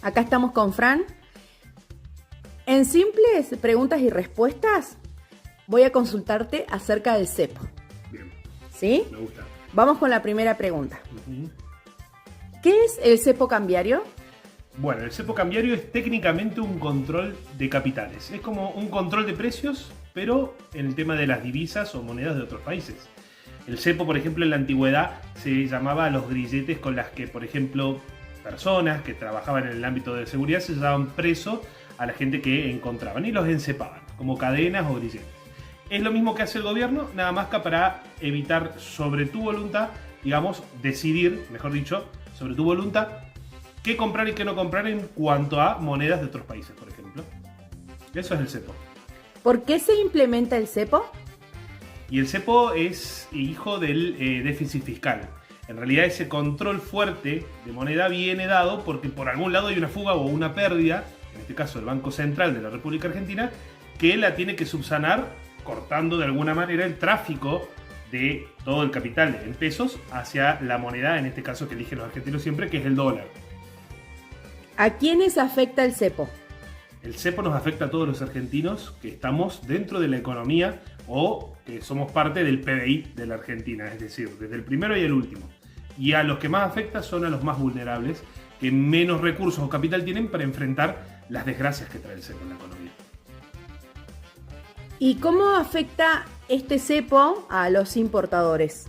Acá estamos con Fran. En simples preguntas y respuestas voy a consultarte acerca del cepo. Bien, ¿Sí? me gusta. Vamos con la primera pregunta. Ujú. ¿Qué es el cepo cambiario? Bueno, el cepo cambiario es técnicamente un control de capitales. Es como un control de precios, pero en el tema de las divisas o monedas de otros países. El cepo, por ejemplo, en la antigüedad se llamaba a los grilletes con las que, por ejemplo, personas que trabajaban en el ámbito de seguridad se llevaban preso a la gente que encontraban y los encepaban, como cadenas o grilletes. Es lo mismo que hace el gobierno, nada más que para evitar sobre tu voluntad, digamos, decidir, mejor dicho, sobre tu voluntad, qué comprar y qué no comprar en cuanto a monedas de otros países, por ejemplo. Eso es el cepo. ¿Por qué se implementa el cepo? Y el cepo es hijo del déficit fiscal. En realidad ese control fuerte de moneda viene dado porque por algún lado hay una fuga o una pérdida, en este caso el Banco Central de la República Argentina, que la tiene que subsanar cortando de alguna manera el tráfico de todo el capital en pesos hacia la moneda, en este caso que eligen los argentinos siempre, que es el dólar. ¿A quiénes afecta el cepo? El cepo nos afecta a todos los argentinos que estamos dentro de la economía o que somos parte del PBI de la Argentina, es decir, desde el primero y el último. Y a los que más afecta son a los más vulnerables, que menos recursos o capital tienen para enfrentar las desgracias que trae el cepo en la economía. ¿Y cómo afecta este cepo a los importadores?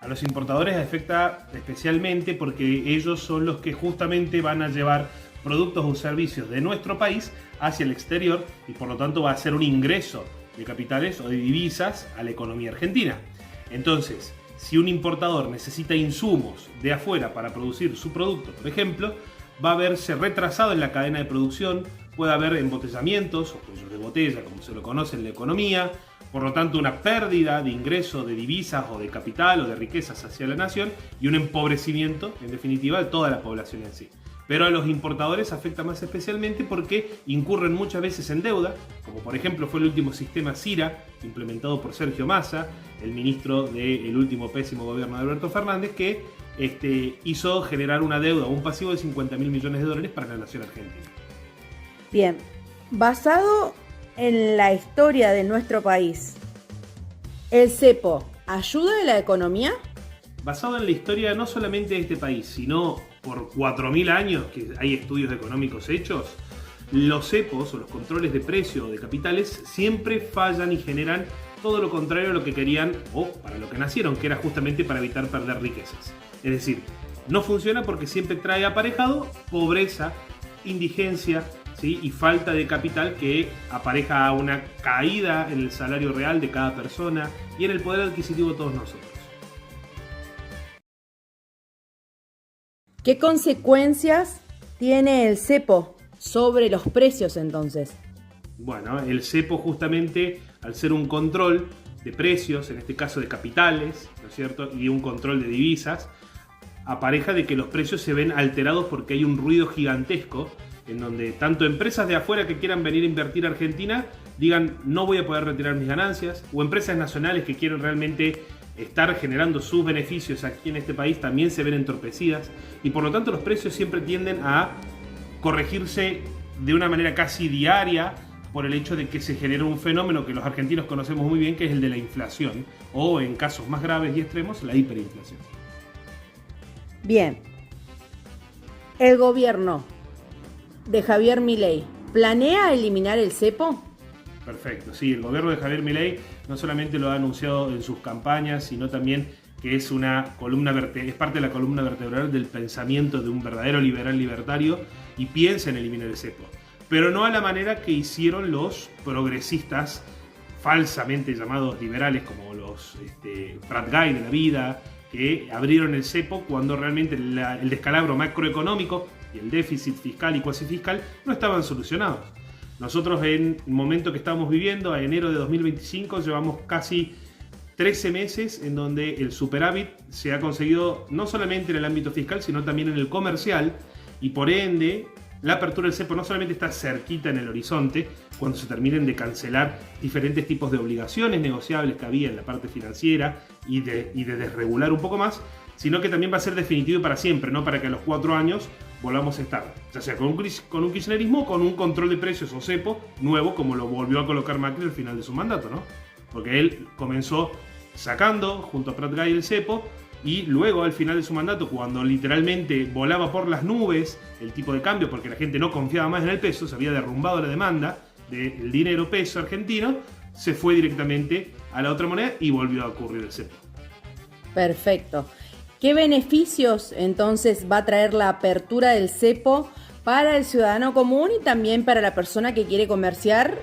A los importadores afecta especialmente porque ellos son los que justamente van a llevar productos o servicios de nuestro país hacia el exterior y por lo tanto va a ser un ingreso de capitales o de divisas a la economía argentina. Entonces, si un importador necesita insumos de afuera para producir su producto, por ejemplo, va a verse retrasado en la cadena de producción, puede haber embotellamientos o cuellos de botella, como se lo conoce en la economía, por lo tanto una pérdida de ingreso de divisas o de capital o de riquezas hacia la nación y un empobrecimiento, en definitiva, de toda la población en sí. Pero a los importadores afecta más especialmente porque incurren muchas veces en deuda, como por ejemplo fue el último sistema CIRA, implementado por Sergio Massa, el ministro del último pésimo gobierno de Alberto Fernández, que hizo generar una deuda o un pasivo de 50.000 millones de dólares para la nación argentina. Bien, basado en la historia de nuestro país, ¿el cepo ayuda a la economía? Basado en la historia no solamente de este país, sino por 4.000 años que hay estudios económicos hechos, los cepos o los controles de precio o de capitales siempre fallan y generan todo lo contrario a lo que querían o para lo que nacieron, que era justamente para evitar perder riquezas. Es decir, no funciona porque siempre trae aparejado pobreza, indigencia, ¿sí? Y falta de capital que apareja una caída en el salario real de cada persona y en el poder adquisitivo de todos nosotros. ¿Qué consecuencias tiene el cepo sobre los precios entonces? Bueno, el cepo justamente, al ser un control de precios, en este caso de capitales, ¿no es cierto? Y un control de divisas, apareja de que los precios se ven alterados porque hay un ruido gigantesco en donde tanto empresas de afuera que quieran venir a invertir a Argentina digan no voy a poder retirar mis ganancias, o empresas nacionales que quieren realmente estar generando sus beneficios aquí en este país también se ven entorpecidas y por lo tanto los precios siempre tienden a corregirse de una manera casi diaria por el hecho de que se genera un fenómeno que los argentinos conocemos muy bien, que es el de la inflación o en casos más graves y extremos la hiperinflación. Bien, el gobierno de Javier Milei planea eliminar el cepo. Perfecto, sí, el gobierno de Javier Milei no solamente lo ha anunciado en sus campañas, sino también que es una columna es parte de la columna vertebral del pensamiento de un verdadero liberal libertario y piensa en eliminar el cepo. Pero no a la manera que hicieron los progresistas falsamente llamados liberales, como los Prat Guy de la vida, que abrieron el cepo cuando realmente el descalabro macroeconómico y el déficit fiscal y cuasi fiscal no estaban solucionados. Nosotros en el momento que estamos viviendo, a enero de 2025, llevamos casi 13 meses en donde el superávit se ha conseguido no solamente en el ámbito fiscal, sino también en el comercial, y por ende la apertura del cepo no solamente está cerquita en el horizonte, cuando se terminen de cancelar diferentes tipos de obligaciones negociables que había en la parte financiera y de desregular un poco más, sino que también va a ser definitivo y para siempre, no para que a los 4 años volvamos a estar, ya sea con un kirchnerismo o con un control de precios o cepo nuevo, como lo volvió a colocar Macri al final de su mandato, ¿no? Porque él comenzó sacando junto a Prat-Gay el cepo, y luego al final de su mandato, cuando literalmente volaba por las nubes el tipo de cambio porque la gente no confiaba más en el peso, se había derrumbado la demanda del dinero peso argentino, se fue directamente a la otra moneda y volvió a ocurrir el cepo. Perfecto. ¿Qué beneficios entonces va a traer la apertura del cepo para el ciudadano común y también para la persona que quiere comerciar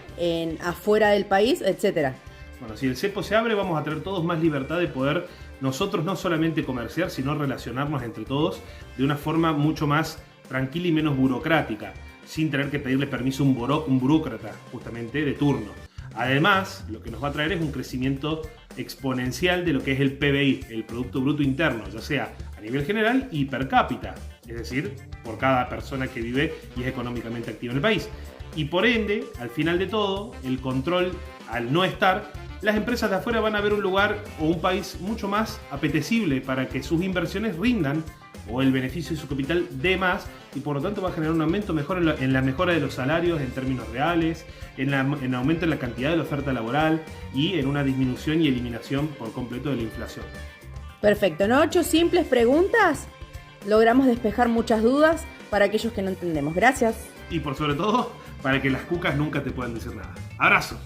afuera del país, etcétera? Bueno, si el cepo se abre, vamos a tener todos más libertad de poder nosotros no solamente comerciar, sino relacionarnos entre todos de una forma mucho más tranquila y menos burocrática, sin tener que pedirle permiso a un burócrata, justamente, de turno. Además, lo que nos va a traer es un crecimiento exponencial de lo que es el PBI, el Producto Bruto Interno, ya sea a nivel general y per cápita, es decir, por cada persona que vive y es económicamente activa en el país. Y por ende, al final de todo, el control, al no estar, las empresas de afuera van a ver un lugar o un país mucho más apetecible para que sus inversiones rindan o el beneficio de su capital dé más, y por lo tanto va a generar un aumento mejor en la mejora de los salarios en términos reales, en aumento en la cantidad de la oferta laboral y en una disminución y eliminación por completo de la inflación. Perfecto, en 8 simples preguntas logramos despejar muchas dudas para aquellos que no entendemos. Gracias. Y por sobre todo, para que las cucas nunca te puedan decir nada. ¡Abrazo!